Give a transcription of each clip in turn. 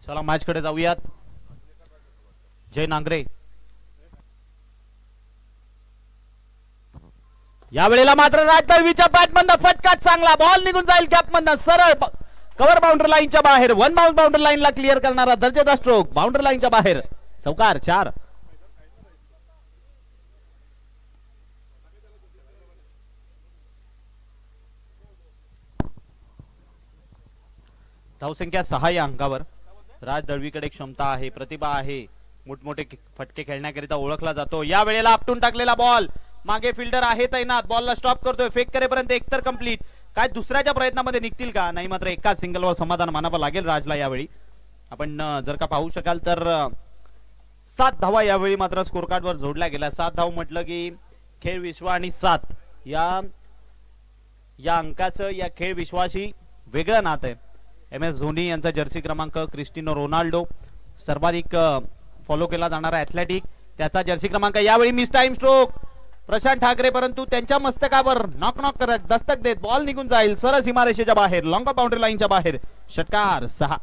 चला मॅच कडे जाऊयात. जय नांगरे या वेळेला मात्र राजदळवीच्या बॅटमधनं फटका चांगला बॉल निघून जाईल गॅप मधनं सरळ कव्हर बाउंड्री लाईनच्या बाहेर. वन बाउंड्री लाईनला क्लिअर करणारा दर्जेदार स्ट्रोक बाउंड्री लाईनच्या बाहेर. चौकार 4. धावसंख्या 6 या अंकावर. राज दळवीकडे क्षमता आहे, प्रतिभा आहे, मोठमोठे फटके खेळण्याकरिता ओळखला जातो. या वेळेला आपटून टाकलेला बॉल, मागे फिल्डर आहे तैनात, बॉलला स्टॉप करतोय, फेक करेपर्यंत एकतर कंप्लीट. काय दुसऱ्याच्या प्रयत्नामध्ये निघतील का? नाही, मात्र एका सिंगलवर समाधान मानावं लागेल राजला यावेळी. आपण जर का पाहू शकाल तर 7 धावा यावेळी मात्र स्कोर कार्डवर जोडल्या गेल्या. 7 धाव म्हटलं की खेळ विश्व आणि 7 या अंकाचं या खेळ विश्वाशी वेगळं नातं आहे. MS धोनी यांचा जर्सी क्रमांक, क्रिस्टिनो रोनाल्डो सर्वाधिक फॉलो केला जाणारा ॲथलेटिक, त्याचा जर्सी क्रमांक. यावेळी miss time stroke Prashant Thackeray, परंतु त्यांच्या मस्तकावर नॉक करत दस्तक देत बॉल निघून जाईल सरळ सीमारेषेच्या बाहेर, लॉंग बाउंड्री लाईनच्या बाहेर. षटकार 6.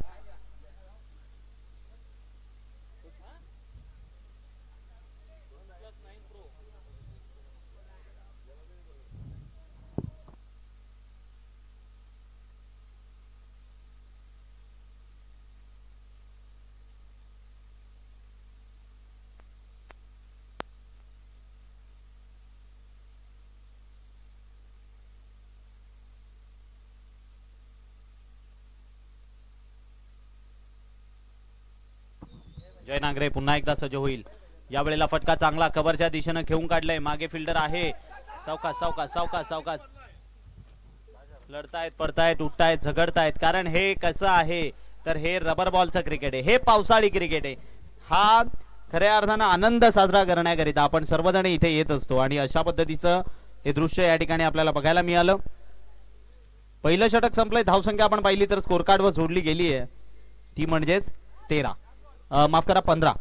जय नांगरे पुन्हा एकदा सज्ज होईल. यावेळेला फटका चांगला कव्हरच्या दिशेने घेऊन काढलाय. मागे फिल्डर आहे. सावकाश सावकाश सावकाश सावकाश लढतायत, पडतायत, उठतायत, झगडतायत. कारण हे कसं आहे तर हे रबर बॉलचं क्रिकेट आहे, हे पावसाळी क्रिकेट आहे. हा खऱ्या अर्थानं आनंद साजरा करण्याकरिता आपण सर्वजण इथे येत असतो आणि अशा पद्धतीचं हे दृश्य या ठिकाणी आपल्याला बघायला मिळालं. पहिलं षटक संपलंय. धावसंख्या आपण पाहिली तर स्कोर कार्डवर जोडली गेली आहे, ती म्हणजेच 13, माफ करा 15.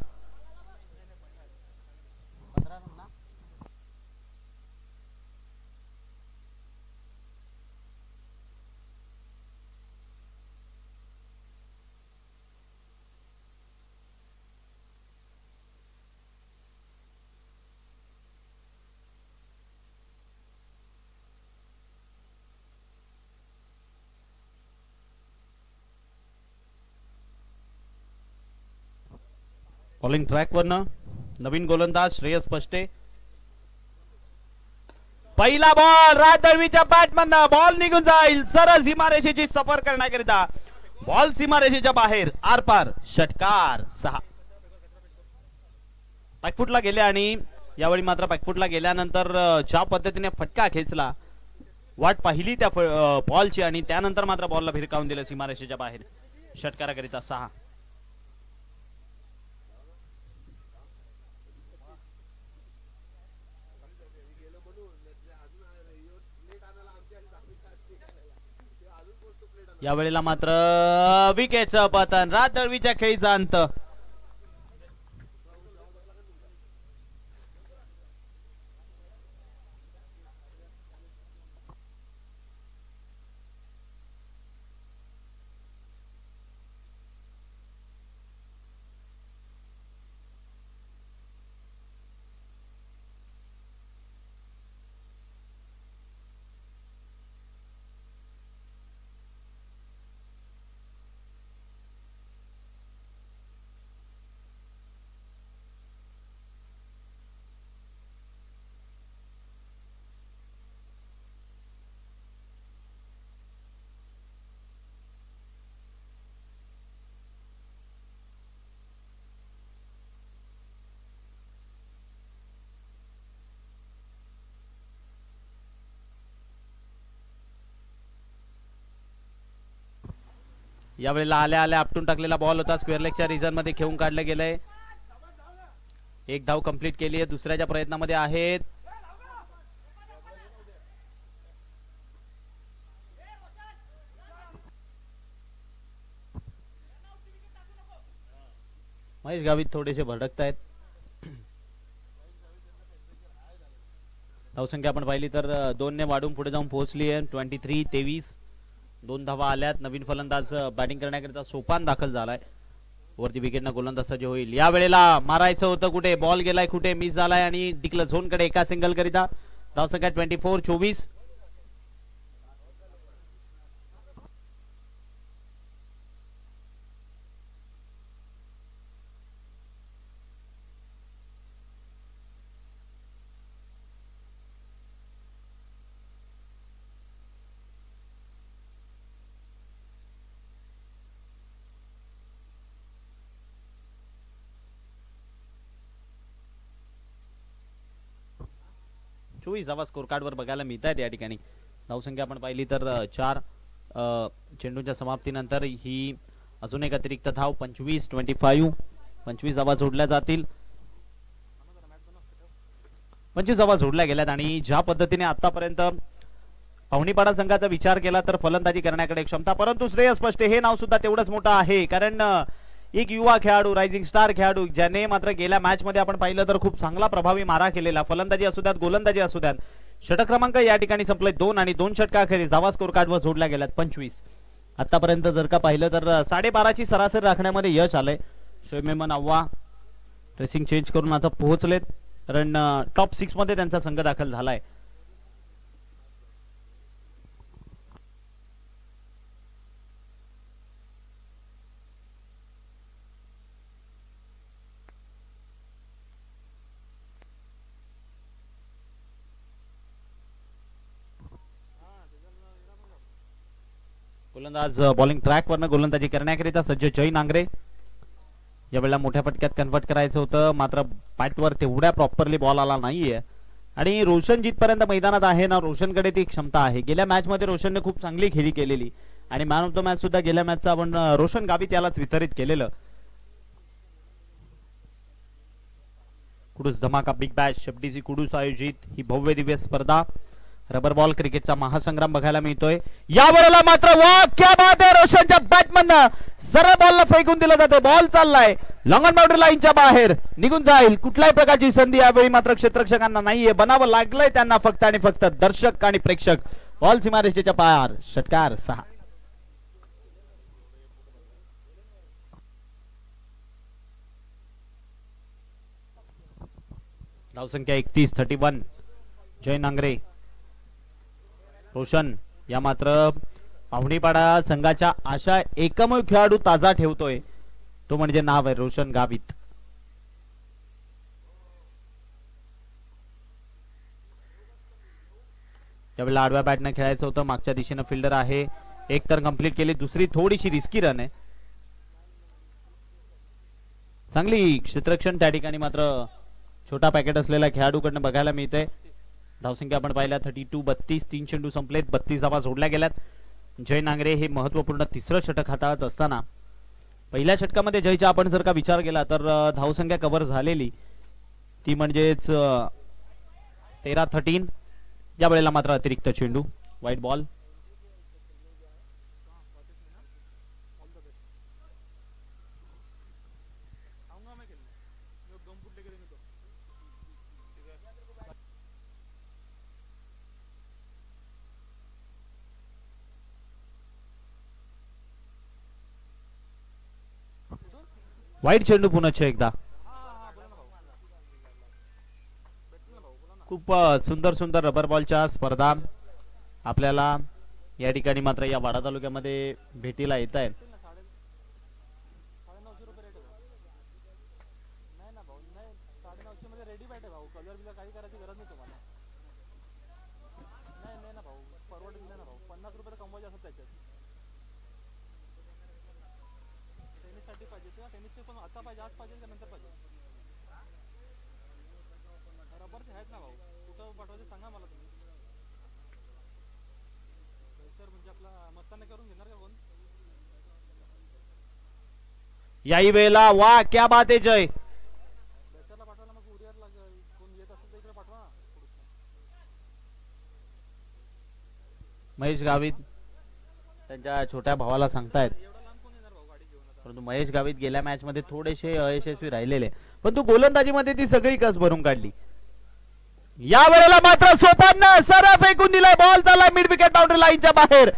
बॉलिंग ट्रॅक वरनं नवीन गोलंदाज श्रेयस पष्टे. पहिला बॉल राज दळवीच्या बॅटमधनं बॉल निघून जाईल सरळ सीमारेषेची सफर करण्याकरिता. बॉल सीमारेषेच्या बाहेर आरपार. षटकार 6. पॅकफुटला गेले आणि यावेळी मात्र पॅकफुटला गेल्यानंतर ज्या पद्धतीने फटका खेचला, वाट पाहिली त्या बॉलची आणि त्यानंतर मात्र बॉलला भिरकावून दिलं सीमारेषेच्या बाहेर. षटकाराकरिता 6. यावेळेला मात्र विकेटचं पतन. राज दळवीच्या खेळीचा अंत. यावेळेला आल्या आल्या आपटून टाकलेला बॉल होता, स्क्वेअर लेगच्या रिजन मध्ये घेऊन काढलं गेलंय. एक धाव कंप्लीट केली आहे, दुसऱ्याच्या प्रयत्नामध्ये आहेत. महेश गावित थोडेसे भडकतायत. धावसंख्या आपण पाहिली तर 2 ने वाढून पुढे जाऊन पोहोचली आहे. 23-23. 2 धावा आल्यात. नवीन फलंदाज बॅटिंग करण्याकरिता सोपान दाखल झालाय. वरती विकेटनं गोलंदाज सज्ज होईल. या वेळेला मारायचं होतं कुठे, बॉल गेलाय कुठे, मिस झालाय आणि टिकलं झोन कडे एका सिंगल करिता. धावसंख्या 24-24. धावा स्कोर कार्ड वर बघायला मिळत आहेत या ठिकाणी. धावसंख्या आपण पाहिली तर 4. चेंडूच्या समाप्तीनंतर ही अजून एक अतिरिक्त धाव. 25-25. 25 धावा जोडल्या जातील. 25 धावा जोडल्या गेल्यात आणि ज्या पद्धतीने आतापर्यंत पाहुणीपाडा संघाचा विचार केला तर फलंदाजी करण्याकडे क्षमता, परंतु श्रेयस स्पष्टे हे नाव सुद्धा तेवढंच मोठं आहे. कारण एक युवा खेळाडू, रायझिंग स्टार खेळाडू, ज्याने मात्र गेल्या मॅच मध्ये आपण पाहिलं तर खूप चांगला प्रभावी मारा केलेला. फलंदाजी असू द्यात, गोलंदाजी असू द्यात. षटक क्रमांक या ठिकाणी संपले 2 आणि 2 षटकाखेरीज धावा स्कोर कार्डवर जोडल्या गेल्यात 25. आतापर्यंत जर का पाहिलं तर 12.5ची सरासरी राखण्यामध्ये यश आलंय. शोएब मेमन अव्वा ड्रेसिंग चेंज करून आता पोहोचलेत, कारण टॉप 6 मध्ये त्यांचा संघ दाखल झालाय. गोलंदाज बॉलिंग ट्रॅक वरनं गोलंदाजी करण्याकरिता सज्ज जय नांगरे. यावेळेला मोठ्या फटक्यात कन्वर्ट करायचं होतं, मात्र बॅटवर तेवढ्या प्रॉपरली बॉल आला नाहीये आणि रोशन जिथपर्यंत मैदानात आहे ना, रोशनकडे ती क्षमता आहे. गेल्या मॅच मध्ये रोशनने खूप चांगली खेळी केलेली आणि मॅन ऑफ द मॅच सुद्धा गेल्या मॅचचा आपण रोशन गावित यालाच वितरित केलेलं. कुडूस धमाका बिग बॅश एफडीसी कुडूस आयोजित ही भव्य दिव्य स्पर्धा, रबर बॉल क्रिकेटचा महासंग्राम बघायला मिळतोय. या वेळेला मात्र वा क्या बात आहे, रोशनच्या बॅटमन सरळ बॉलला फेकून दिला जातो. बॉल चाललाय लॉंग ऑन बाउंड्री लाईनच्या बाहेर, निघून जाईल. कुठल्याही प्रकारची संधी यावेळी मात्र क्षेत्ररक्षकांना नाहीये, बनावं लागलंय त्यांना फक्त आणि फक्त दर्शक आणि प्रेक्षक. बॉल सीमारेषेच्या पार, षटकार 6. धावसंख्या 31-31. जय नांगरे. रोशन या मात्र पाहुणीपाडा संघाच्या आशा एकमेव खेळाडू ताजा ठेवतोय, तो म्हणजे नाव आहे रोशन गावित. त्यावेळेला आडव्या बॅटने खेळायचं होतं, मागच्या दिशेनं फिल्डर आहे. एक तर कंप्लीट केली, दुसरी थोडीशी रिस्की रन आहे. चांगली क्षेत्ररक्षण त्या ठिकाणी मात्र छोटा पॅकेट असलेल्या खेळाडूकडनं बघायला मिळते. धावसंख्या आपण पाहिल्या 32-32. 3 चेंडू संपलेत, 32 धावा जोडल्या गेल्यात. जय नांगरे हे महत्वपूर्ण तिसरं षटक हाताळत असताना पहिल्या षटकामध्ये जयचा आपण जर का विचार केला तर धावसंख्या कव्हर झालेली ती म्हणजेच 13-13. या वेळेला मात्र अतिरिक्त चेंडू, व्हाईट बॉल. वाईट चेंडू पुनश्च एकदा. खूप सुंदर सुंदर रबर बॉलच्या स्पर्धा आपल्याला या ठिकाणी मात्र या वाडा तालुक्यामध्ये भेटीला येत आहेत. याही वेळेला वा क्या बात आहे जय. महेश गावित त्यांच्या छोट्या भावाला सांगतायत, परंतु महेश गावित गेल्या मॅच मध्ये थोडेसे अयशस्वी राहिलेले, पण तू गोलंदाजीमध्ये ती सगळी कस भरून काढली. या वेळेला मात्र सोपान सरळ फेकून दिलाय, बॉल चालला मिड विकेट बाउंड्री लाईनच्या बाहेर.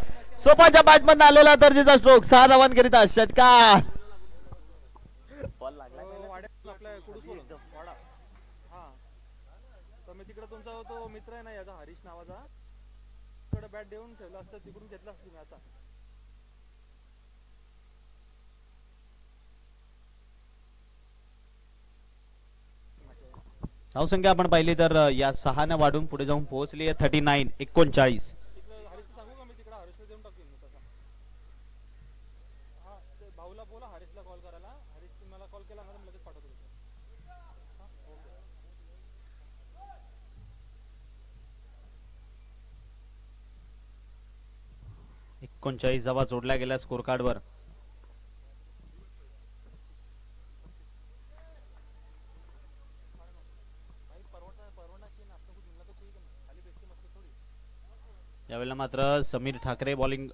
सोपाच्या बॅटमधून आलेला दर्जेचा स्ट्रोक, 6 धावांकरिता षटकार. म्हटलं तुमचा तो मित्र आहे ना याचा हरीश नावाचा, कडे बॅट देऊन ठेवला असतं, तिकडून घेतला असतं मी असा. धावसंख्या आपण पाहिली तर या 6 वाढून पुढे जाऊन पोहोचली आहे 39 39. सांगू का मी तिकडे हरीशला देऊन टाकेन तसा. हा भाऊला बोला हरीशला कॉल करायला, हरीश मला कॉल केला ना लगेच पाठवतो. 39 धावा जोडल्या गेल्या स्कोर कार्ड वर. यावेळेला मात्र समीर ठाकरे बॉलिंग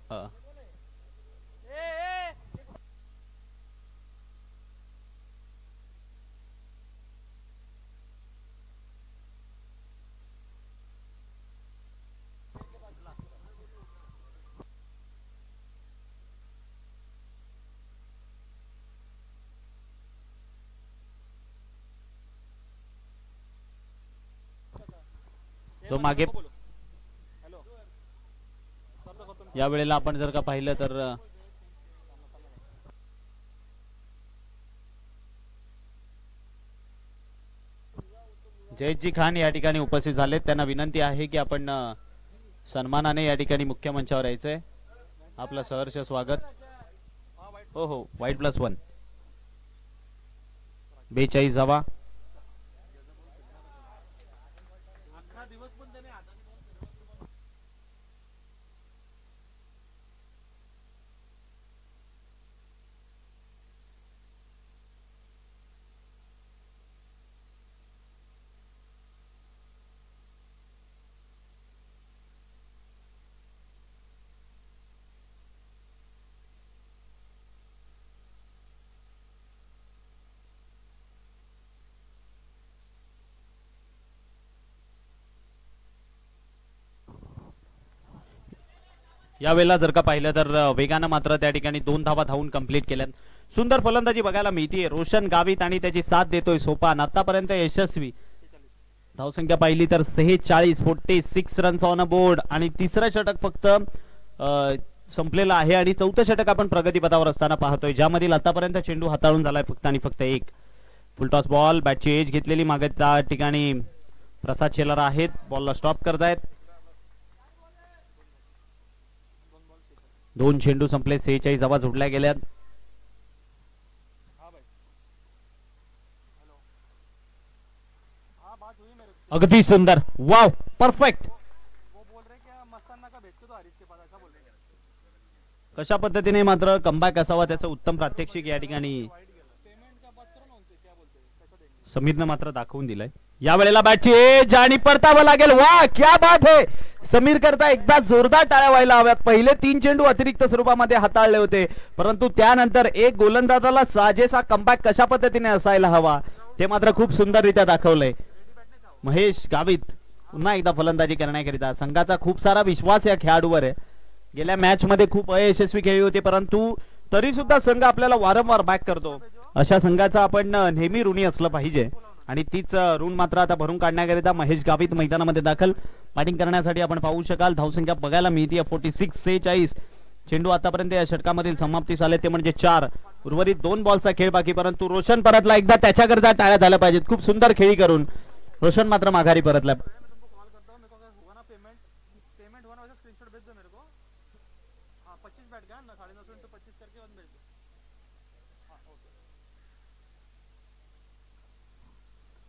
तो मागे. या वेळेला आपण जर का पाहिलं तर जयजी खान या ठिकाणी उपस्थित झालेत. त्यांना विनंती आहे की आपण सन्मानाने या ठिकाणी मुख्य मंचावर यायचंय. आपलं सहर्ष स्वागत. हो हो वाईट +1 42 धावा. यावेळेला जर का पाहिलं तर वेगानं मात्र त्या ठिकाणी 2 धावा धावून कंप्लीट केल्यात. सुंदर फलंदाजी बघायला मिळतीये. रोशन गावित आणि त्याची साथ देतोय सोपान. आतापर्यंत यशस्वी. धावसंख्या पाहिली तर 46 रन्स ऑन अ बोर्ड आणि तिसरं षटक फक्त संपलेलं आहे आणि चौथं षटक आपण प्रगतीपथावर असताना पाहतोय, ज्यामधील आतापर्यंत चेंडू हाताळून झालाय फक्त आणि फक्त एक. Full toss ball. बॅटची एज घेतलेली. मागे त्या ठिकाणी प्रसाद शेलार आहेत, बॉलला स्टॉप करतायत. 2 चेंडू संपले. 46 धावा जोडल्या गेल्यात. अगदी सुंदर. Wow perfect. कशा पद्धतीने मात्र कमबॅक असावा त्याचं उत्तम प्रात्यक्षिक या ठिकाणी समीरनं मात्र दाखवून दिलंय. या वेळेला बॅटची एज आणि परतावं लागेल. वा क्या बात है. समीर करता एकदा जोरदार टाळ्या व्हायला हव्यात. पहिले 3 चेंडू अतिरिक्त स्वरूपामध्ये हाताळले होते, परंतु त्यानंतर एक गोलंदाजाला साजेसा कमबॅक कशा पद्धतीने असायला हवा ते मात्र खूप सुंदररित्या दाखवलंय. महेश गावित पुन्हा एकदा फलंदाजी करण्याकरिता. संघाचा खूप सारा विश्वास या खेळाडूवर आहे. गेल्या मॅच मध्ये खूप अयशस्वी खेळले होते, परंतु तरी सुद्धा संघ आपल्याला वारंवार बॅक करतो. अशा संघाचा आपण नेहमी ऋणी असलं पाहिजे आणि तीच ऋण मात्र आता भरून काढण्याकरिता महेश गावित मैदानामध्ये दाखल. बॅटिंग करण्यासाठी आपण पाहू शकाल. धावसंख्या बघायला मिळते 46 चेंडू आतापर्यंत या षटकामधील समाप्तीस आले ते म्हणजे 4. उर्वरित 2 बॉलचा खेळ बाकी, परंतु रोशन परतला. एकदा त्याच्याकरिता टाळ्या झाल्या पाहिजेत. खूप सुंदर खेळी करून रोशन मात्र माघारी परतला.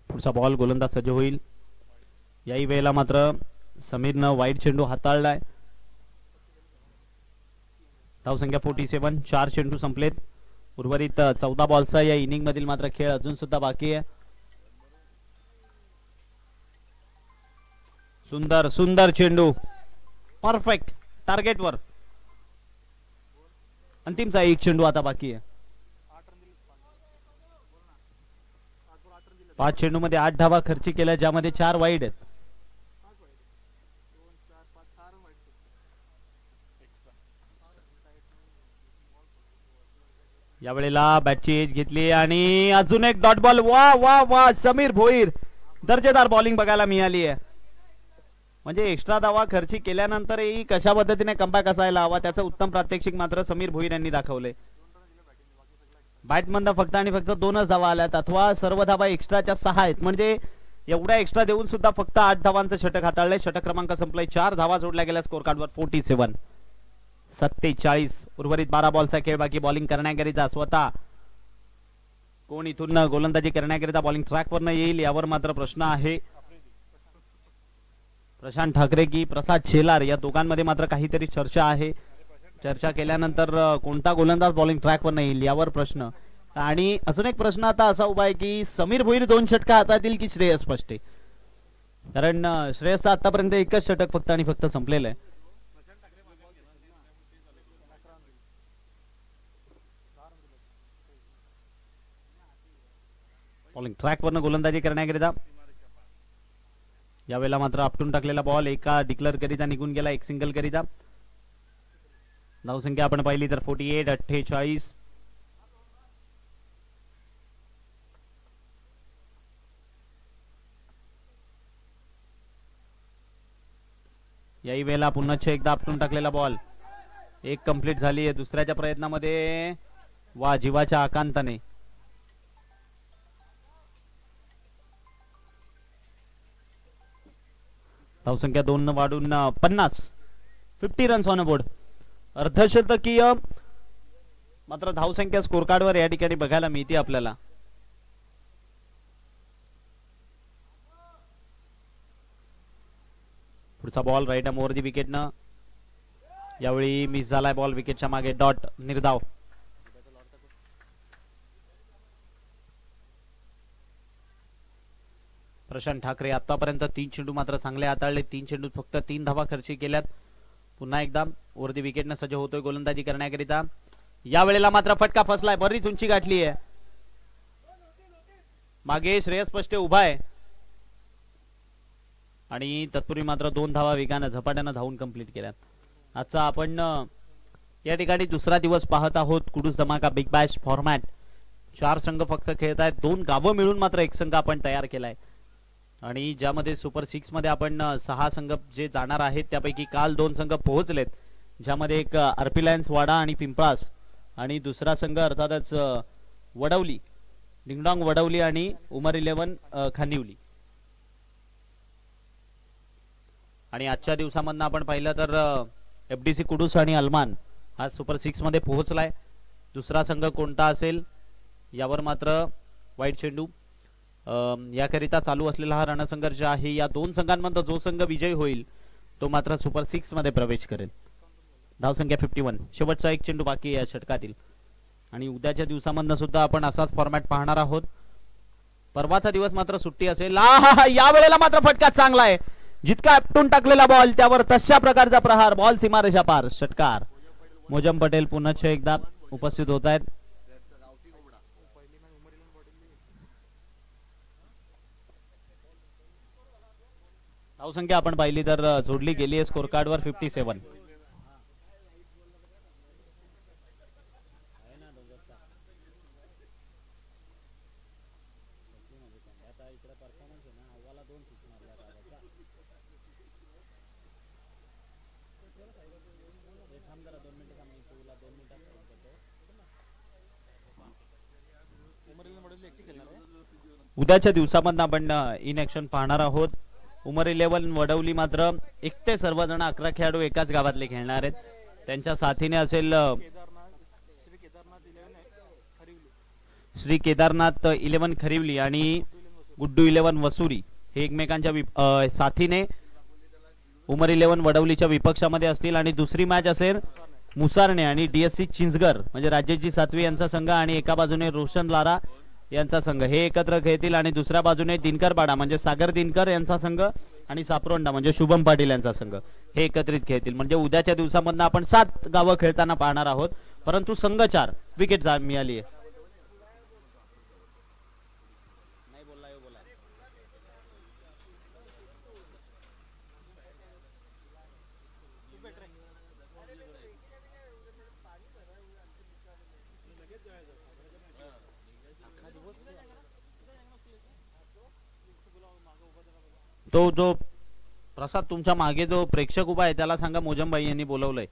पुढचा बॉल गोलंदाज सज्ज होईल. याही वेळेला मात्र समीरनं वाईट चेंडू हाताळलाय. धावसंख्या 47. 4 चेंडू संपलेत. उर्वरित 14 बॉलचा या इनिंग मधील मात्र खेळ अजून सुद्धा बाकी आहे. सुंदर सुंदर चेंडू परफेक्ट टार्गेटवर. अंतिमचा 1 चेंडू आता बाकी आहे. 5 चेंडू मध्ये 8 धावा खर्च केल्या, ज्यामध्ये 4 वाईड आहेत. यावेळेला बॅटची एज घेतली आणि अजून एक डॉट बॉल. वा वा वा. समीर भोईर दर्जेदार बॉलिंग बघायला मिळाली आहे. म्हणजे एक्स्ट्रा धावा खर्ची केल्यानंतरही कशा पद्धतीने कमबॅक असायला हवा त्याचं उत्तम प्रात्यक्षिक मात्र समीर भोईर यांनी दाखवले. बॅटमधनं फक्त आणि फक्त 2च धावा आल्यात अथवा सर्व धावा एक्स्ट्राच्या 6 आहेत. म्हणजे एवढ्या एक्स्ट्रा देऊन सुद्धा फक्त 8 धावांचं षटक हाताळले. षटक क्रमांक संपलाय. 4 धावा जोडल्या गेल्या स्कोर कार्डवर. 47. उर्वरित 12 बॉलचा खेळ बाकी. बॉलिंग करण्याकरिता स्वतः कोण इथून गोलंदाजी करण्याकरिता बॉलिंग ट्रॅकवर येईल यावर मात्र प्रश्न आहे. प्रशांत ठाकरे की प्रसाद शेलार या दोघांमध्ये मात्र काहीतरी चर्चा आहे. चर्चा केल्यानंतर कोणता गोलंदाज बॉलिंग ट्रॅकवर येईल यावर प्रश्न. आणि अजून एक प्रश्न आता असा उभा आहे की समीर भोईर 2 षटका हातातील की श्रेयस पष्टे. कारण श्रेयसचं आतापर्यंत एकच षटक फक्त आणि फक्त संपलेलं आहे. बॉलिंग ट्रॅकवरनं गोलंदाजी करण्याकरिता यावेळेला मात्र आपटून टाकलेला बॉल एका डिक्लेअर करिता निघून गेला. एक सिंगल करिता. धावसंख्या आपण पाहिली तर 48. याही वेळेला पुन्हा एकदा आपटून टाकलेला बॉल. एक कंप्लीट झाली आहे. दुसऱ्याच्या प्रयत्नामध्ये वा जीवाच्या आकांताने धावसंख्या 2 वाढून 50 रन्स ऑन बोर्ड. अर्धशतकीय मात्र धावसंख्या स्कोर कार्डवर या ठिकाणी बघायला मिळते आपल्याला. पुढचा ball right arm over the विकेटनं यावेळी मिस झालाय बॉल. विकेटच्या मागे डॉट निर्धाव. प्रशांत ठाकरे आतापर्यंत 3 चेंडू मात्र चांगले हाताळले. 3 चेंडू फक्त 3 धावा खर्ची केल्यात. पुन्हा एकदा ओव्हर दी विकेटनं सज्ज होतोय गोलंदाजी करण्याकरिता. या वेळेला मात्र फटका फसलाय. बरीच उंची गाठली आहे. मागे श्रेयस पष्टे उभा आहे आणि तत्पूर्वी मात्र 2 धावा वेगानं झपाट्यानं धावून कंप्लीट केल्यात. आजचा आपण या ठिकाणी दुसरा दिवस पाहत आहोत. कुडूस धमाका बिग बॅश फॉर्मॅट. 4 संघ फक्त खेळत आहेत. 2 गावं मिळून मात्र एक संघ आपण तयार केलाय आणि ज्यामध्ये सुपर 6 मध्ये आपण 6 संघ जे जाणार आहेत त्यापैकी काल 2 संघ पोहोचलेत. ज्यामध्ये एक आरपी लायन्स वाडा आणि पिंपळास आणि दुसरा संघ अर्थातच वडवली डिंगडॉंग वडवली आणि उमर 11 खानिवली. आणि आजच्या दिवसामधनं आपण पाहिलं तर एफडीसी कुडूस आणि अलमान आज सुपर 6 मध्ये पोहोचलाय. दुसरा संघ कोणता असेल यावर मात्र वाईट चेंडू याकरिता चालू असलेला हा रणसंघर्ष आहे. या 2 संघांमध्ये जो संघ विजयी होईल तो मात्र सुपर 6 मध्ये प्रवेश करेल. धावसंख्या 51. शेवटचा एक चेंडू बाकी आहे या षटकातील. आणि उद्याच्या दिवसामधनं सुद्धा आपण असाच फॉर्मॅट पाहणार आहोत. परवाचा दिवस मात्र सुट्टी असेल. या वेळेला मात्र फटका चांगला आहे. जितका आपटून टाकलेला बॉल त्यावर तशा प्रकारचा प्रहार. बॉल सीमारेषा पार. षटकार. मोजम पटेल पुन्हा एकदा उपस्थित होत आहेत. धावसंख्या आपण पाहिली तर जोडली गेली आहे स्कोर कार्डवर 57. उद्याच्या दिवसामध्ये आपण इन ऍक्शन पाहणार आहोत. उमर 11 वडवली मात्र एकटे सर्वजण 11 खेळाडू एकाच गावातले खेळणार आहेत. त्यांच्या साथीने असेल श्री केदारनाथ 11 खरिवली आणि गुड्डू 11 वसुरी हे एकमेकांच्या साथीने उमर 11 वडवलीच्या विपक्षामध्ये असतील. आणि दुसरी मॅच असेल मुसारणे आणि डीएससी चिंचगर म्हणजे राजेशजी सातवी यांचा संघ आणि एका बाजूने रोशन लारा यांचा संघ हे एकत्र खेळतील. आणि दुसऱ्या बाजूने दिनकर बाडा म्हणजे सागर दिनकर यांचा संघ आणि सापरोंडा म्हणजे शुभम पाटील यांचा संघ हे एकत्रित खेळतील. म्हणजे उद्याच्या दिवसामधनं आपण 7 गावं खेळताना पाहणार आहोत. परंतु संघ 4 विकेट मिळाली आहे. तो जो प्रसाद तुमच्या मागे जो प्रेक्षक उभा आहे त्याला सांगा मोजमबाई यांनी बोलवलंय.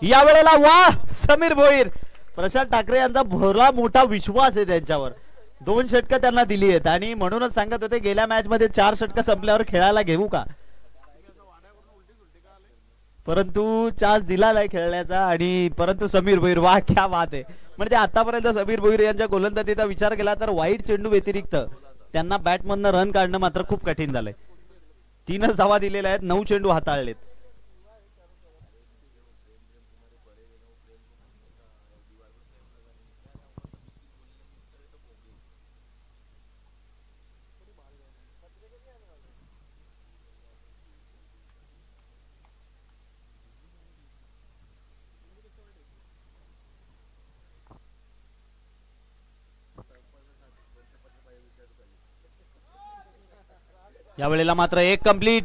या वेळेला वा समीर भोईर. प्रशांत ठाकरे यांचा भला मोठा विश्वास आहे त्यांच्यावर. 2 षटकं त्यांना दिली आहेत आणि म्हणूनच सांगत होते गेल्या मॅच मध्ये 4 षटकं संपल्यावर खेळायला घेऊ का, परंतु चान्स दिला नाही खेळण्याचा. आणि परंतु समीर भोईर वा क्या बात आहे. म्हणजे आतापर्यंत समीर भोईर यांच्या गोलंदाजीचा विचार केला तर वाईट चेंडू व्यतिरिक्त त्यांना बॅटमधनं रन काढणं मात्र खूप कठीण झालंय. 3च धावा दिलेल्या आहेत, 9 चेंडू हाताळलेत. या वेळेला मात्र एक कंप्लीट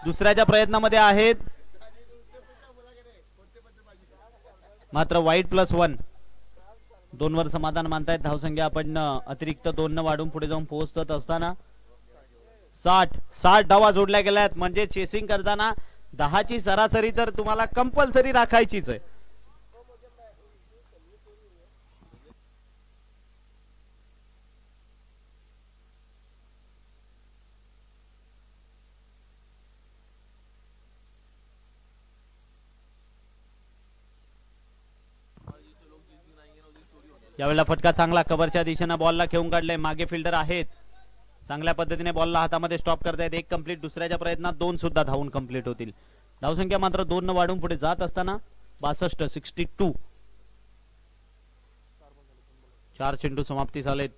दुसऱ्याच्या प्रयत्नामध्ये आहेत. मात्र वाईट +1 2 वर समाधान मानतायत. धावसंख्या आपण अतिरिक्त 2 न वाढून पुढे जाऊन पोहोचत असताना 60 धावा जोडल्या गेल्या आहेत. म्हणजे चेसिंग करताना 10 ची सरासरी तर तुम्हाला कंपल्सरी राखायचीच आहे. यावेळेला फटका चांगला कव्हरच्या दिशेनं बॉलला खेळून काढले. मागे फिल्डर आहेत, चांगल्या पद्धतीने बॉलला हातामध्ये स्टॉप करतायत. एक कंप्लीट दुसऱ्याच्या प्रयत्नात 2 सुद्धा धावून कंप्लीट होतील. धावसंख्या मात्र 2 न वाढून पुढे जात असताना 62 4 चेंडू समाप्ती झालेत.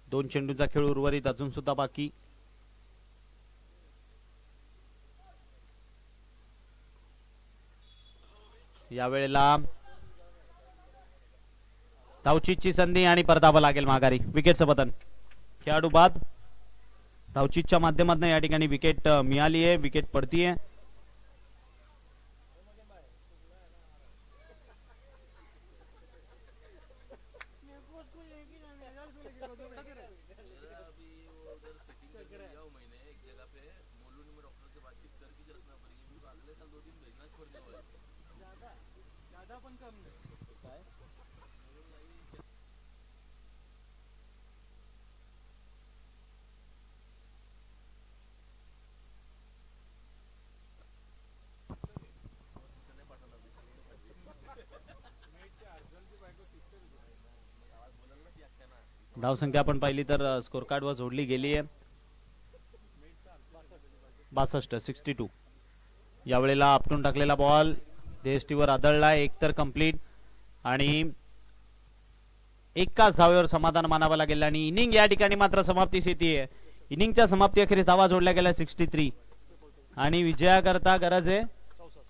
2 चेंडूचा खेळ उर्वरित अजून सुद्धा बाकी. यावेळेला धावचीतची संधी आणि परतावा लागेल माघारी. विकेटचं पतन. खेळाडू बाद. धावचीतच्या माध्यमातून या ठिकाणी विकेट मिळाली आहे. विकेट पडतीये. धावसंख्या आपण पाहिली तर स्कोर कार्ड वर जोडली गेली आहे. 62 यावेळेला आपटून टाकलेला बॉल देशटीवर आदळला. एक तर कंप्लीट आणि एकाच धावेवर समाधान मानावं लागेल. आणि इनिंग या ठिकाणी मात्र समाप्तीस येते. इनिंगच्या समाप्ती अखेरीस धावा जोडल्या गेल्या 63 आणि विजयाकरता गरज आहे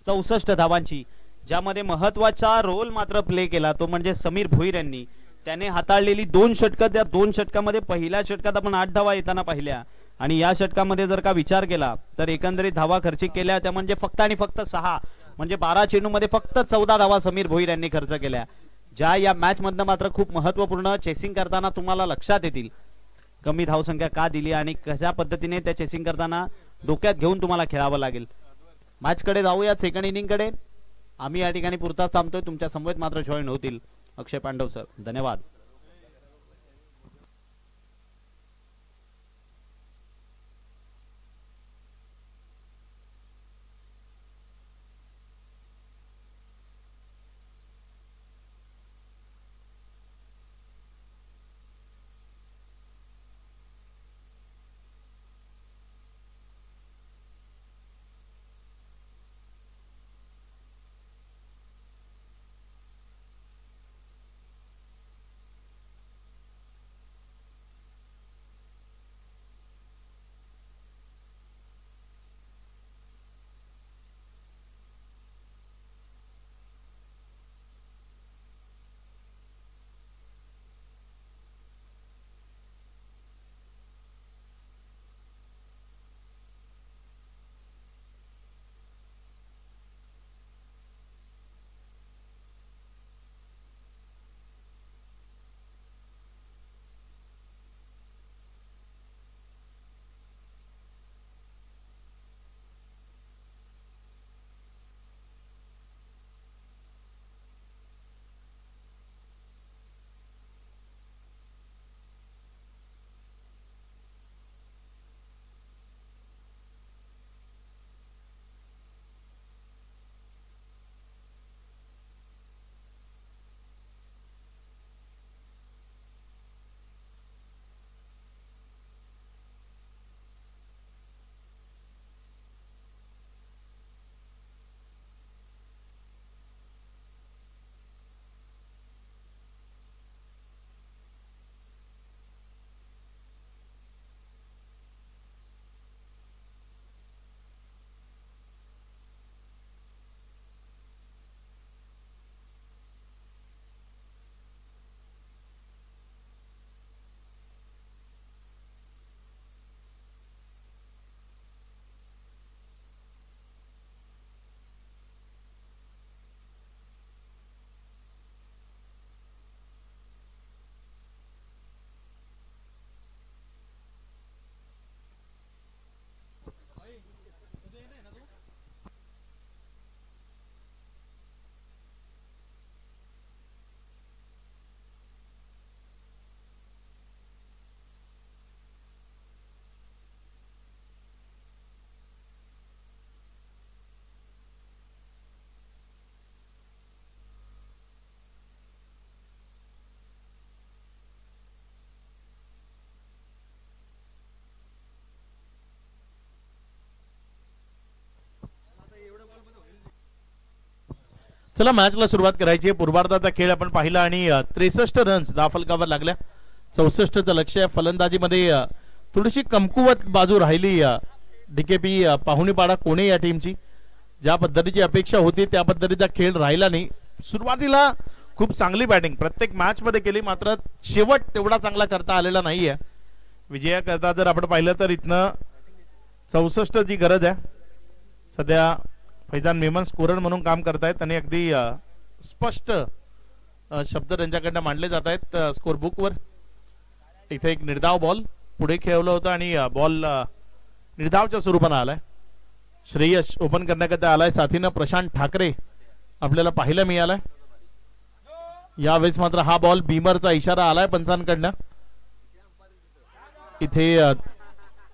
64 धावांची, ज्यामध्ये महत्वाचा रोल मात्र प्ले केला तो म्हणजे समीर भोईर यांनी. त्याने हाताळलेली 2 षटकं, त्या 2 षटकामध्ये पहिल्या षटकात आपण 8 धावा येताना पाहिल्या आणि या षटकामध्ये जर का विचार केला तर एकंदरीत धावा खर्चिक केल्या त्या म्हणजे फक्त आणि फक्त 6, म्हणजे 12 चेंडू मध्ये फक्त 14 धावा समीर भोईर यांनी खर्च केल्या, ज्या या मॅच मधनं मात्र खूप महत्वपूर्ण चेसिंग करताना तुम्हाला लक्षात येतील. कमी धावसंख्या का दिली आणि कशा पद्धतीने त्या चेसिंग करताना डोक्यात घेऊन तुम्हाला खेळावं लागेल. मॅच कडे जाऊया, सेकंड इनिंग कडे. आम्ही या ठिकाणी पुरताच थांबतोय. तुमच्या समवेत मात्र जॉईन होतील अक्षय पांडव सर. धन्यवाद. चला मॅचला सुरुवात करायची आहे. पूर्वार्धाचा खेळ आपण पाहिला आणि 63 रन्स धावफलकावर लागल्या. 64चं लक्ष्य आहे. फलंदाजीमध्ये थोडीशी कमकुवत बाजू राहिली डीकेपी पाहुणेपाडा कोणे या टीमची. ज्या पद्धतीची अपेक्षा होती त्या पद्धतीचा खेळ राहिला नाही. सुरुवातीला खूप चांगली बॅटिंग प्रत्येक मॅच मध्ये केली, मात्र शेवट तेवढा चांगला करता आलेला नाहीये. विजयाकरता जर आपण पाहिलं तर इथनं 64 जी गरज आहे. सध्या फैजान मेमन स्कोरर म्हणून काम करतायत आणि अगदी स्पष्ट शब्द त्यांच्याकडनं मांडले जात आहेत स्कोर बुकवर. इथे एक निर्धाव बॉल पुढे खेळवलं होतं आणि बॉल निर्धावच्या स्वरूपानं आलाय. श्रेयस ओपन करण्याकरता आलाय. साथीनं प्रशांत ठाकरे आपल्याला पाहायला मिळालाय. यावेळेस मात्र हा बॉल बीमरचा इशारा आलाय पंचांकडनं. इथे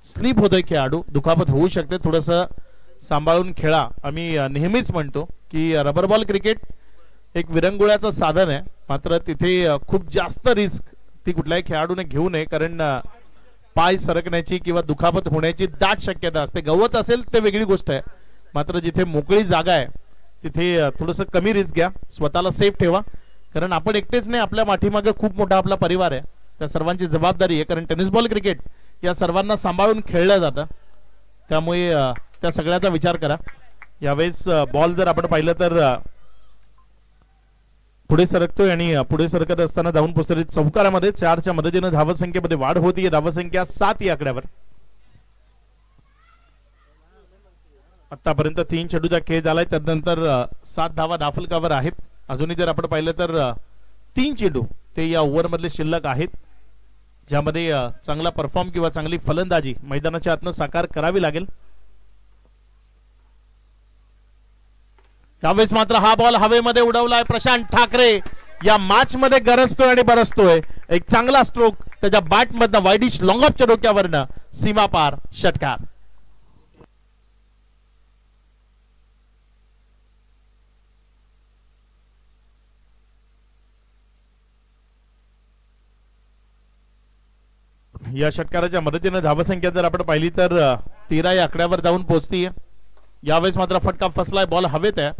स्लिप होतोय खेळाडू, दुखापत होऊ शकते, थोडस सांभाळून खेळा. आम्ही नेहमीच म्हणतो की रबर बॉल क्रिकेट एक विरंगुळ्याचं साधन आहे, मात्र तिथे खूप जास्त रिस्क ती कुठल्याही खेळाडूने घेऊ नये, कारण पाय सरकण्याची किंवा दुखापत होण्याची दाट शक्यता असते. गवत असेल ते वेगळी गोष्ट आहे, मात्र जिथे मोकळी जागा आहे तिथे थोडंसं कमी रिस्क घ्या, स्वतःला सेफ ठेवा, कारण आपण एकटेच नाही, आपल्या पाठीमागे खूप मोठा आपला परिवार आहे. त्या सर्वांची जबाबदारी आहे, कारण टेनिस बॉल क्रिकेट या सर्वांना सांभाळून खेळलं जातं, त्यामुळे त्या सगळ्याचा विचार करा. यावेळेस बॉल जर आपण पाहिलं तर पुढे सरकतोय आणि पुढे सरकत असताना धावून पोहोचतोय चौकारामध्ये. 4च्या मदतीने धावसंख्येमध्ये वाढ होती. धावसंख्या 7 या आकड्यावर. आतापर्यंत 3 चेंडूचा खेळ झालाय, त्यानंतर 7 धावा धावफलकावर आहेत. अजूनही जर आपण पाहिलं तर 3 चेंडू ते या ओव्हर मधले शिल्लक आहेत, ज्यामध्ये चांगला परफॉर्म किंवा चांगली फलंदाजी मैदानाच्या आतनं साकार करावी लागेल. त्यावेळेस मात्र हा बॉल हवेमध्ये उडवलाय. प्रशांत ठाकरे या मॅच मध्ये गरजतोय आणि बरसतोय. एक चांगला स्ट्रोक त्याच्या बॅट मधनं वाईडिश लॉंग ऑफच्या डोक्यावरनं सीमा पार षटकार. या षटकाराच्या मदतीने धावसंख्या जर आपण पाहिली तर 13 या आकड्यावर जाऊन पोहोचतीये. यावेळेस मात्र फटका फसलाय, बॉल हवेत आहे.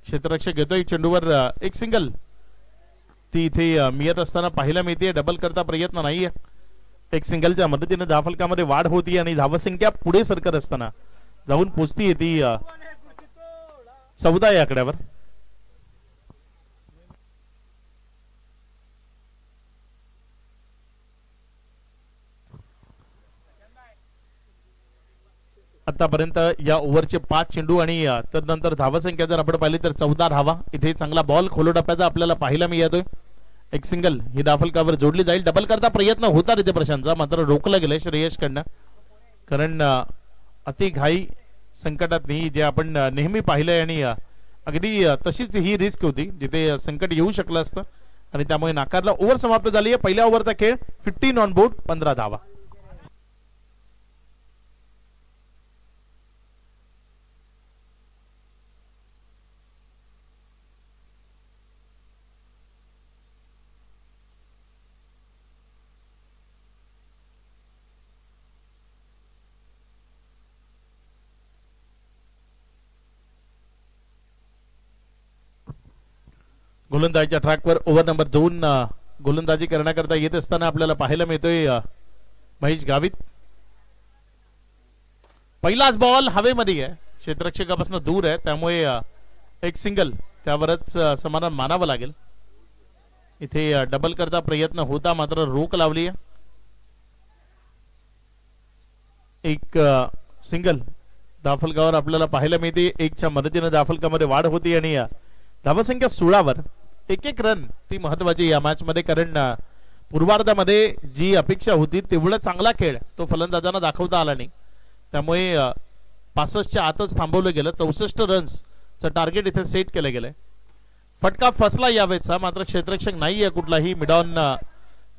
क्षेत्ररक्षक घेतोय चेंडूवर एक सिंगल ती इथे मिळत असताना पाहायला मिळते. डबल करता प्रयत्न नाहीये. एक सिंगलच्या मदतीने धावफलकामध्ये वाढ होती आणि धावसंख्या पुढे सरकत असताना जाऊन पोहोचतीये ती 14 या आकड्यावर. आतापर्यंत या ओव्हरचे 5 चेंडू आणि तदनंतर धावसंख्या जर आपण पाहिली तर 14 धावा. इथे चांगला बॉल खोलो टप्प्याचा आपल्याला पाहायला मिळतोय. एक सिंगल ही धावफलकावर जोडली जाईल. डबल करता प्रयत्न होता तिथे प्रशांतचा, मात्र रोखलं गेलंय श्रेयसकडनं, कारण अति घाई संकटात नाही जे आपण नेहमी पाहिलंय आणि अगदी तशीच ही रिस्क होती जिथे संकट येऊ शकलं असतं आणि त्यामुळे नाकारला. ओव्हर समाप्त झाली आहे. पहिल्या ओव्हरचा खेळ 15 ऑन बोर्ड, 15 धावा. गोलंदाजीच्या ट्रॅकवर ओव्हर नंबर 2 गोलंदाजी करण्याकरता येत असताना आपल्याला पाहायला मिळतोय महेश गावित. पहिलाच बॉल हवेमध्ये आहे, क्षेत्ररक्षकापासून दूर आहे, त्यामुळे एक सिंगल त्यावरच समाधान मानावं लागेल. इथे डबल करता प्रयत्न होता, मात्र रोख लावली आहे. एक सिंगल धावफलकावर आपल्याला पाहायला मिळते. 1च्या मदतीने धावफलकामध्ये वाढ होती आणि धावसंख्या 16वर. एक रन ती महत्वाची या मॅच मध्ये, कारण पूर्वार्धामध्ये जी अपेक्षा होती तेवढा चांगला खेळ तो फलंदाजांना दाखवता आला नाही, त्यामुळे 65च्या आतच थांबवलं गेलं. 64 रन्सचं टार्गेट इथे सेट केलं गेलंय. फटका फसला यावेळेचा, मात्र क्षेत्ररक्षक नाहीये कुठलाही मिडॉन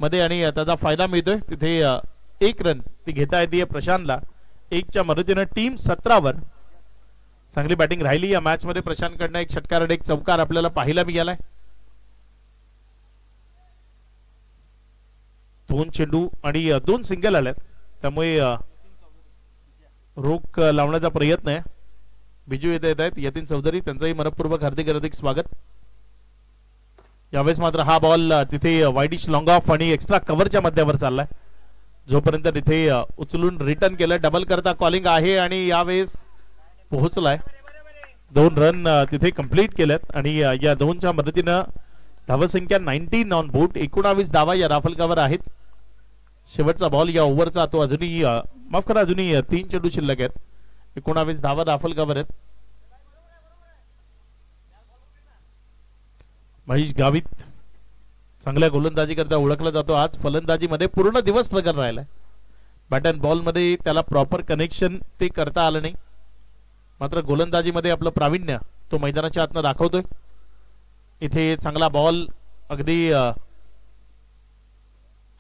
मध्ये आणि त्याचा फायदा मिळतोय. तिथे 1 रन ती घेता येते प्रशांतला. 1च्या मदतीने टीम 17वर. चांगली बॅटिंग राहिली या मॅच मध्ये प्रशांतकडनं. एक षटकार आणि एक चौकार आपल्याला पाहायला मिळालाय. 2 चेंडू आणि 2 सिंगल आल्यात, त्यामुळे रोख लावण्याचा प्रयत्न आहे. बिजू येत आहेत यतीन चौधरी, त्यांचंही मनपूर्वक हार्दिक स्वागत. यावेळेस मात्र हा बॉल तिथे वाईडिश लॉंग ऑफ आणि एक्स्ट्रा कव्हरच्या मध्यावर चाललाय, जोपर्यंत तिथे उचलून रिटर्न केलं. डबल करता कॉलिंग आहे आणि यावेळेस पोहोचलाय. 2 रन तिथे कंप्लीट केलेत आणि या 2च्या मदतीनं धावसंख्या 19 ऑन बोर्ड. 19 धावा या राफलकावर आहेत. शेवटचा बॉल या ओव्हरचा तो अजूनही माफ करा अजूनही 3 चेंडू शिल्लक आहेत. 19 धावा राफलकावर आहेत. महेश गावित चांगल्या गोलंदाजी करता ओळखला जातो. आज फलंदाजीमध्ये पूर्ण दिवस स्ट्रगल राहिलाय. बॅट अँड बॉल मध्ये त्याला प्रॉपर कनेक्शन ते करता आलं नाही, मात्र गोलंदाजीमध्ये आपलं प्रावीण्य तो मैदानाच्या आतनं दाखवतोय. इथे चांगला बॉल, अगदी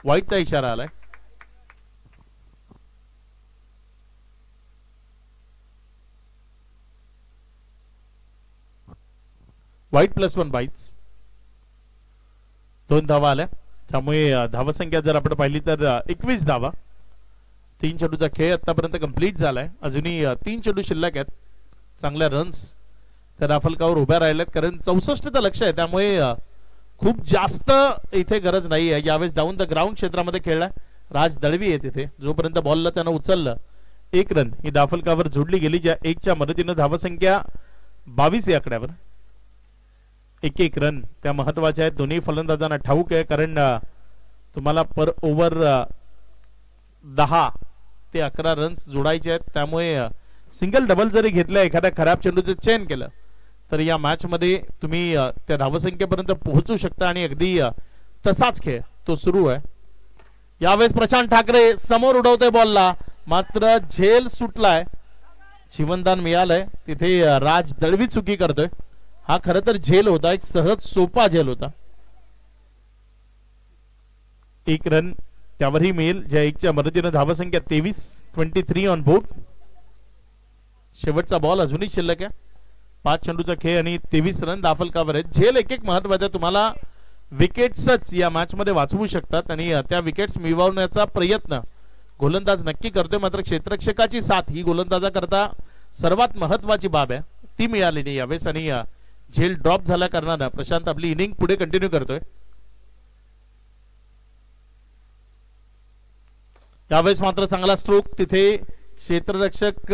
वाईटचा इशारा आलाय. वाईट +1 बाईट्स. 2 धावा आल्या, त्यामुळे धावसंख्या जर आपण पाहिली तर 21 धावा. 3 चेंडूचा खेळ आतापर्यंत कंप्लीट झालाय. अजूनही 3 चेंडू शिल्लक आहेत. चांगल्या रन्स त्या राफलकावर उभ्या राहिल्यात, कारण 64चं लक्ष आहे, त्यामुळे खूप जास्त इथे गरज नाही आहे. यावेळेस डाऊन द ग्राउंड क्षेत्रामध्ये खेळलाय. राज दळवी आहे तिथे, जोपर्यंत बॉलला त्यानं उचललं 1 रन ही दाफलकावर जोडली गेली, ज्या 1च्या मदतीनं धावसंख्या 22 या आकड्यावर. 1-1 रन त्या महत्वाच्या आहेत. दोन्ही फलंदाजांना ठाऊक आहे, कारण तुम्हाला पर ओव्हर 10 ते 11 रन्स जोडायचे आहेत. त्यामुळे सिंगल डबल जरी घेतलं, एखाद्या खराब चेंडूचं चेन केलं, तर या मॅच मध्ये तुम्ही त्या धावसंख्येपर्यंत पोहोचू शकता. आणि अगदी तसाच खेळ तो सुरू आहे. यावेळेस प्रशांत ठाकरे समोर उडवतोय बॉलला, मात्र झेल सुटलाय. जीवनदान मिळालंय तिथे. राज दळवी चुकी करतोय. हा खरं तर झेल होता, एक सहज सोपा झेल होता. 1 रन त्यावरही मिळेल, ज्या 1च्या मदतीनं धावसंख्या 23 ऑन बोर्ड. शेवटचा बॉल अजूनही शिल्लक आहे. 5 चेंडूचा खेळ आणि 23 रन दाफलकावर आहेत. झेल एक महत्वाचा, तुम्हाला विकेट्सच या मॅच मध्ये वाचवू शकतात आणि त्या विकेट्स मिळवण्याचा प्रयत्न गोलंदाज नक्की करतोय. मात्र क्षेत्ररक्षकाची साथ ही गोलंदाजा करता सर्वात महत्वाची बाब आहे, ती मिळाली नाही यावेळेस. आणि झेल ड्रॉप झाल्या कारणानं प्रशांत आपली इनिंग पुढे कंटिन्यू करतोय. यावेळेस मात्र चांगला स्ट्रोक तिथे. क्षेत्ररक्षक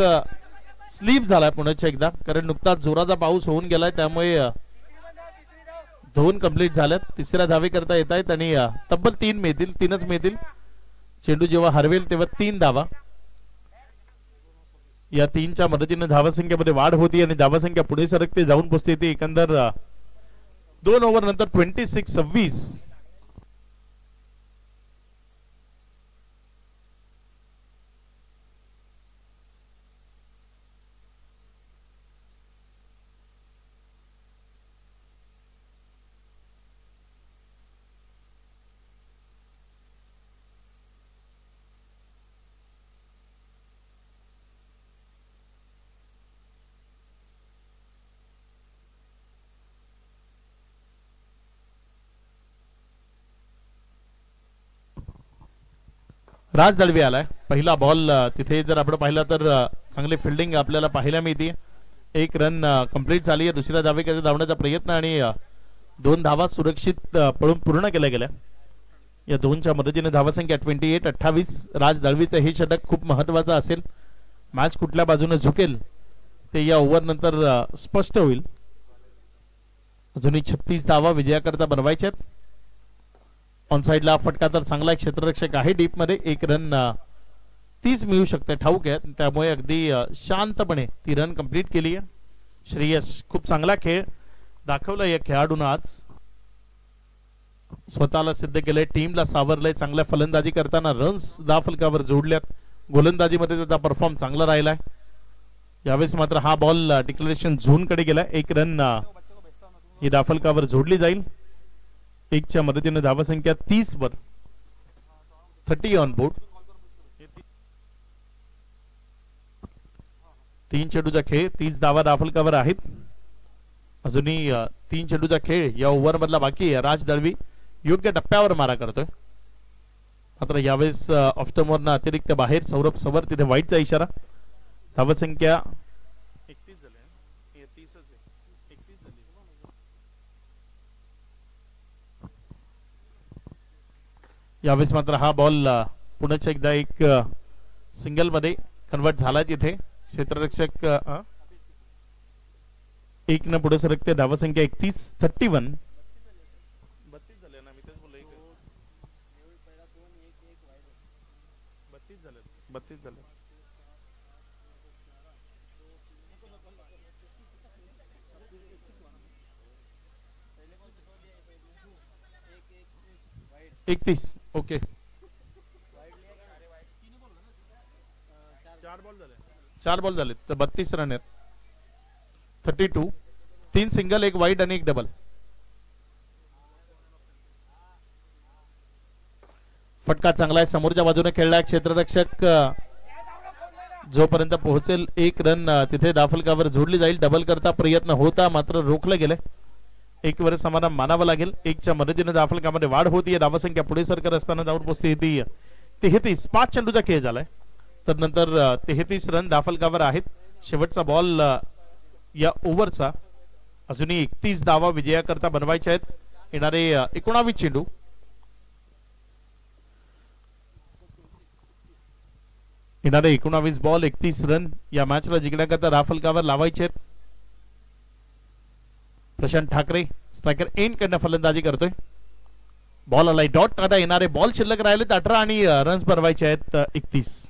स्लीप झालाय पुण्याच्या एकदा, कारण नुकताच जोराचा पाऊस होऊन गेलाय, त्यामुळे 2 कंप्लीट झाल्यात. 3ऱ्या धावे करता येत आहेत आणि तब्बल 3च मिळतील. चेंडू जेव्हा हरवेल तेव्हा 3 धावा. या 3च्या मदतीने धावसंख्येमध्ये वाढ होती आणि धावसंख्या पुढे सरकते, जाऊन पोहोचते. ती एकंदर 2 ओव्हर नंतर 26-26. राज दळवी आलाय. पहिला बॉल तिथे जर आपण पाहिला तर चांगली फिल्डिंग आपल्याला पाहायला मिळते. 1 रन कंप्लीट झाली आहे. 2ऱ्या धावेकडे धावण्याचा प्रयत्न आणि 2 धावा सुरक्षित पळून पूर्ण केल्या गेल्या. या 2च्या मदतीने धावसंख्या 28-28. राज दळवीचं हे षटक खूप महत्वाचं असेल. मॅच कुठल्या बाजूने झुकेल ते या ओव्हर नंतर स्पष्ट होईल. अजूनही 36 धावा विजयाकरता बनवायच्या आहेत. ऑन साइडला फटका तर चांगला क्षेत्ररक्षक आहे डीप मध्ये. 1 रन 30 मिळू शकते ठाऊक आहे, त्यामुळे अगदी शांतपणे ती रन कंप्लीट केली आहे. श्रेयस खूप चांगला खेळ दाखवला या खेळाडून. आज स्वतःला सिद्ध केलंय, टीमला सावरलंय. चांगल्या फलंदाजी करताना रन्स दाफलकावर जोडल्यात. गोलंदाजीमध्ये त्याचा परफॉर्म चांगला राहिलाय. यावेळेस मात्र हा बॉल डिक्लेरेशन झोन कडे गेला. 1 रन ही दाफलकावर जोडली जाईल. 1च्या मदतीने धावसंख्या 30 वर 30 ऑन बोर्ड. 3 चेंडूचा खेळ, 30 धावा दाफलकावर आहेत. अजूनही 3 चेंडूचा खेळ या ओव्हर मधला बाकी आहे. राज दळवी योग्य टप्प्यावर मारा करतोय. मात्र यावेळेस ऑफ्टमोरनं अतिरिक्त बाहेर. सौरभ सवर तिथे वाईटचा इशारा. धावसंख्या 31 झाली. यावेळेस मात्र हा बॉल पुन्हा एकदा एक सिंगल मध्ये कन्वर्ट झाला तिथे. क्षेत्ररक्षक एक न पुढे सरकते. धावसंख्या 31-31. 32 झाले ना, मी तेच बोललो. 32 झाले. ओके. 4 बॉल झाले तर 32 रन आहेत. 32. 3 सिंगल, 1 वाईड आणि 1 डबल. फटका चांगला आहे, समोरच्या बाजूने खेळलाय क्षेत्ररक्षक. जोपर्यंत पोहोचेल 1 रन तिथे दाफलकावर जोडली जाईल. डबल करता प्रयत्न होता मात्र रोखलं गेलं. 1 वर समाधान मानावं लागेल. 1च्या मदतीने दाफलकामध्ये वाढ होतीये. धावसंख्या पुढे सरकत असताना जाऊन पोहोचते 33. 5 चेंडूचा खेळ झालाय. तर नंतर 33 रन दाफलकावर आहेत. शेवटचा बॉल या ओव्हरचा. अजूनही 31 धावा विजयाकरता बनवायचे आहेत. येणारे 19 चेंडू. येणारे 19 बॉल 31 रन या मॅचला जिंकण्याकरता दाफलकावर लावायचे आहेत. प्रशांत ठाकरे स्ट्रायकर एंड कडनं फलंदाजी करतोय. बॉल आलाय डॉट. आता येणारे बॉल शिल्लक राहिले 18 आणि रन्स बनवायचे आहेत 31.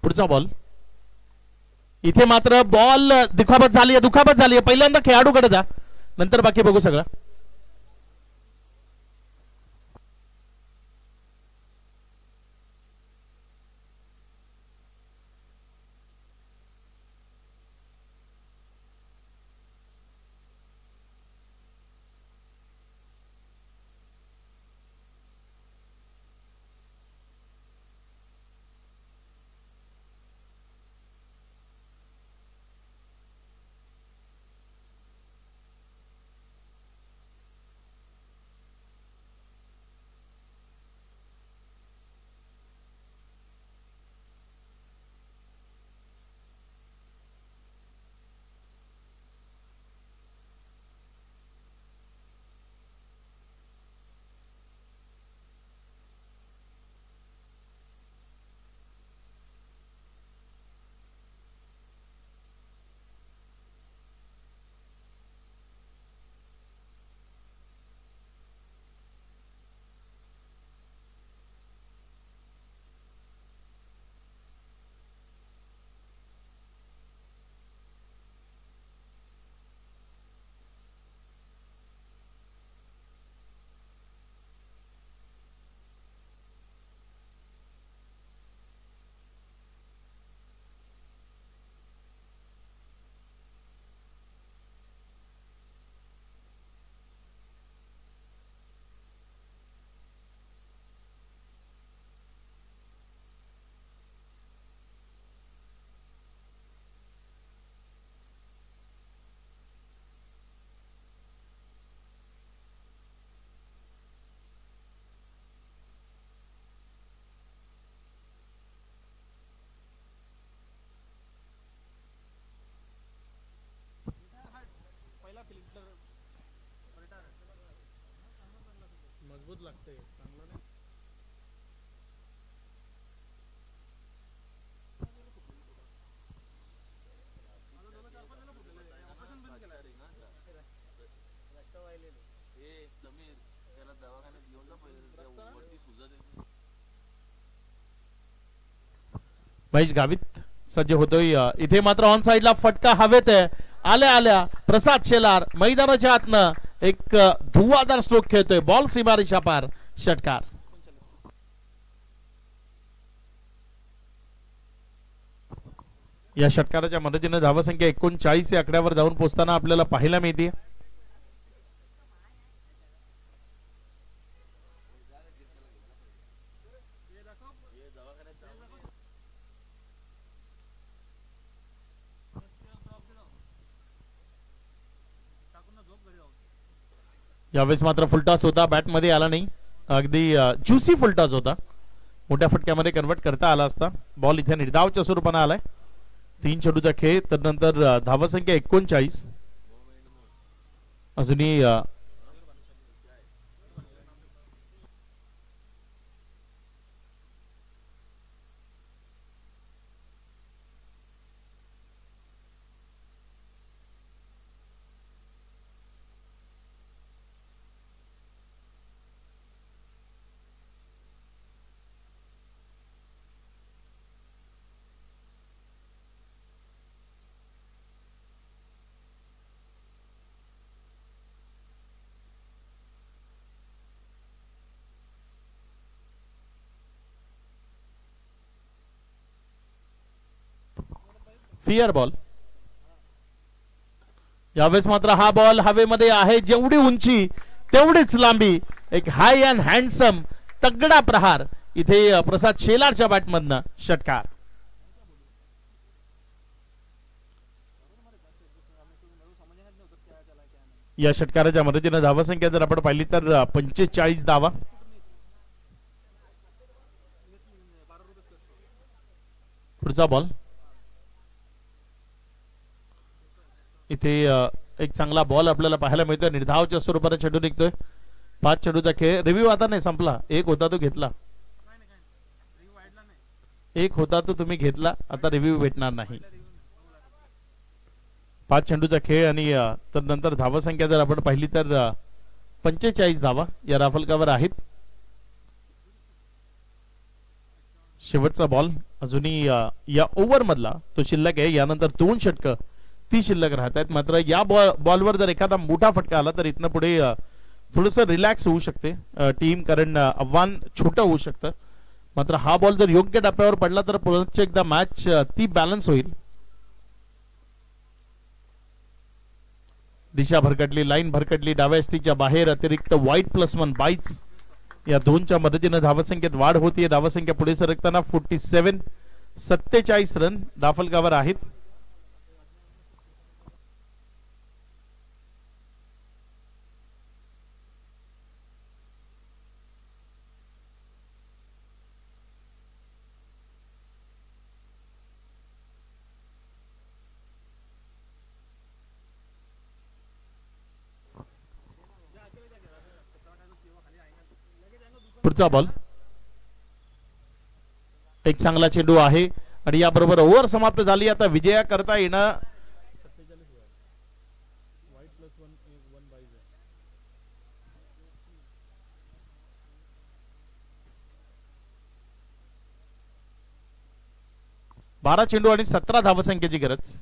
पुढचा बॉल. इथे मात्र बॉल दुखापत झाली आहे. पहिल्यांदा खेळाडूकडे जा, नंतर बाकी बघू सगळं. मजबूत लागते चांगलं नाही. महेश गावित सज्ज होतोय. इथे मात्र ऑन साइडला फटका हवेत आहे. आल्या प्रसाद शेलार मैदानाच्या आतनं एक धुवादार स्ट्रोक खेळतोय. बॉल सीमारेषा पार. षटकार. या षटकाराच्या मदतीने धावसंख्या 39 या आकड्यावर जाऊन पोहोचताना आपल्याला पाहायला मिळते. यावेळेस मात्र फुलटॉस होता, बॅट मध्ये आला नाही, अगदी ज्युसी फुलटॉस होता, मोठ्या फटक्यामध्ये कन्वर्ट करता आला असता. बॉल इथे निर्धावच्या स्वरूपाने आलाय. 3 चेंडूचा खेळ, तर नंतर धावसंख्या 39. अजूनही फेअर बॉल. यावेळेस मात्र हा बॉल हवेमध्ये आहे, जेवढी उंची तेवढीच लांबी, एक हाय अँड हँडसम तगडा प्रहार इथे प्रसाद शेलारच्या बॅटमधनं. षटकार. या षटकाराच्या मदतीने धावसंख्या जर आपण पाहिली तर 45 धावा. पुढचा बॉल. इथे एक चांगला बॉल आपल्याला पाहायला मिळतोय, निर्धावच्या स्वरूपाने चेंडू निघतोय. 5 चेंडूचा खेळ. रिव्ह्यू आता नाही संपला, एक होता तो घेतला, एक होता तो तुम्ही घेतला, आता रिव्ह्यू भेटणार नाही. 5 चेंडूचा खेळ आणि तर नंतर धावसंख्या जर आपण पाहिली तर 45 धावा या राफलकावर आहेत. शेवटचा बॉल अजूनही या ओव्हर मधला तो शिल्लक आहे. यानंतर 2 षटकं ती शिल्लक राहत आहेत. मात्र या बॉलवर जर एखादा मोठा फटका आला तर इथनं पुढे थोडस रिलॅक्स होऊ शकते टीम, कारण आव्हान छोटं होऊ शकतं. मात्र हा बॉल जर योग्य टप्प्यावर पडला तर पुढची एकदा मॅच ती बॅलन्स होईल. दिशा भरकटली, लाईन भरकटली, डाव्या एसटीच्या बाहेर अतिरिक्त वाईट +1 बाईट्स या 2च्या मदतीने धावसंख्येत वाढ होतीये. धावसंख्या पुढे सरकताना 47 रन दाफलकावर आहेत. पुढचा बॉल. एक चांगला चेंडू आहे आणि याबरोबर ओव्हर समाप्त झाली. आता विजया करता येणं 12 चेंडू आणि 17 धावसंख्येची गरज.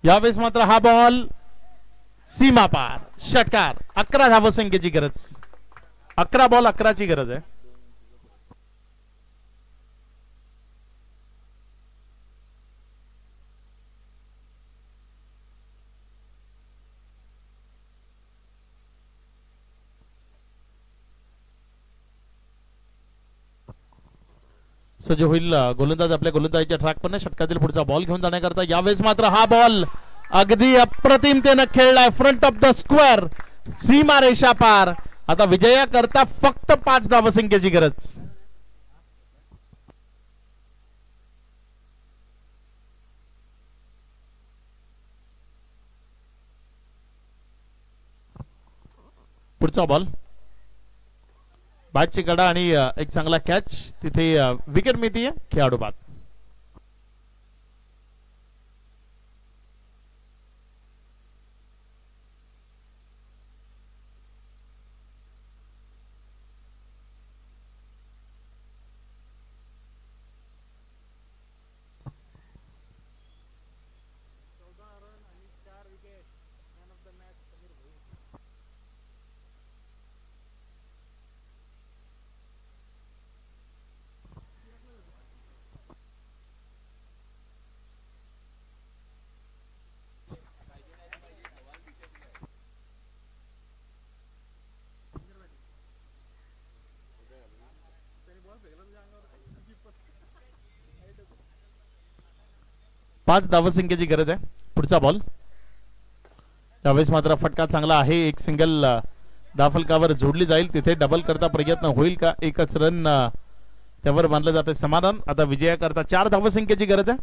यावेळेस मात्र हा बॉल सीमा पार. षटकार. 11 धावसंख्येची गरज. 11 बॉल 11ची गरज आहे. सज्ज होईल गोलंदाज आपल्या गोलंदाजीच्या ट्रॅक पण षटकातील पुढचा बॉल घेऊन जाण्याकरता. यावेळेस मात्र हा बॉल अगदी अप्रतिमतेने खेळलाय. फ्रंट ऑफ द स्क्वेअर, सीमा रेषा पार. आता विजया करता फक्त 5 धावसंख्येची गरज. पुढचा बॉल. बॅटची कडा आणि एक चांगला कॅच. तिथे विकेट मिळतीये. खेळाडू बाद. पाच धावसंख्येची गरज आहे. पुढचा बॉल त्यावेळेस मात्र फटका चांगला आहे. एक सिंगल धावफलकावर जोडली जाईल. तिथे डबल करता प्रयत्न होईल का? एकच रन त्यावर मानलं जाते समाधान. आता विजयाकरता 4 धावसंख्येची गरज आहे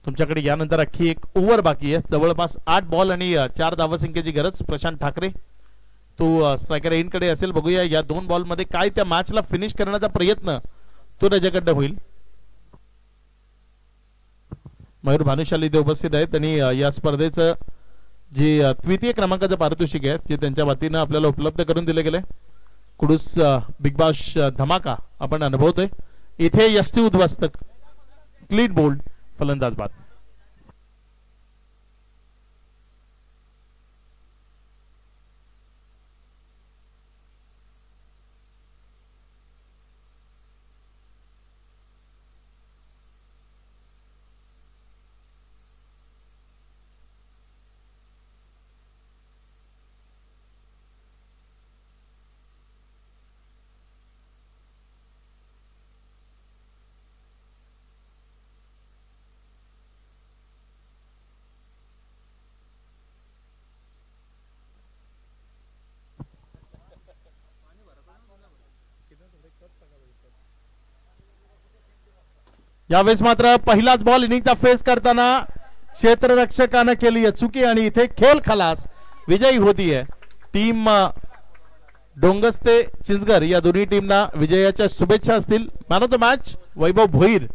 तुमच्याकडे. यानंतर अख्खी एक ओव्हर बाकी आहे. जवळपास 8 बॉल आणि 4 धावसंख्येची गरज. प्रशांत ठाकरे तो स्ट्रायकर एन कडे असेल. बघूया या 2 बॉल मध्ये काय त्या मॅचला फिनिश करण्याचा प्रयत्न तो त्याच्याकडनं होईल. मयूर भानुशाली इथे उपस्थित आहेत आणि या स्पर्धेचं जे तृतीय क्रमांकाचं पारितोषिक आहे ते त्यांच्या वतीनं आपल्याला उपलब्ध करून दिले गेले. कुडूस बिग बाश धमाका आपण अनुभवतोय. इथे यष्टी उद्ध्वस्त क्लीन बोल्ड फलंदाज बाद. यावेळेस मात्र पहिलाच बॉल इनिंगचा फेस करताना क्षेत्ररक्षकानं केली आहे चुकी आणि इथे खेळ खलास. विजयी होतीये टीम डोंगस्ते चिंचगर. या दोन्ही टीमना विजयाच्या शुभेच्छा असतील. मॅन ऑफ द मॅच वैभव भोईर.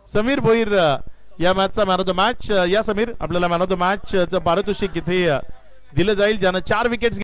समीर भोईर या मॅचचा मॅन ऑफ द मॅच. या समीर आपल्याला मॅन ऑफ द मॅच चं पारितोषिक इथे दिलं जाईल ज्यानं 4 विकेट्स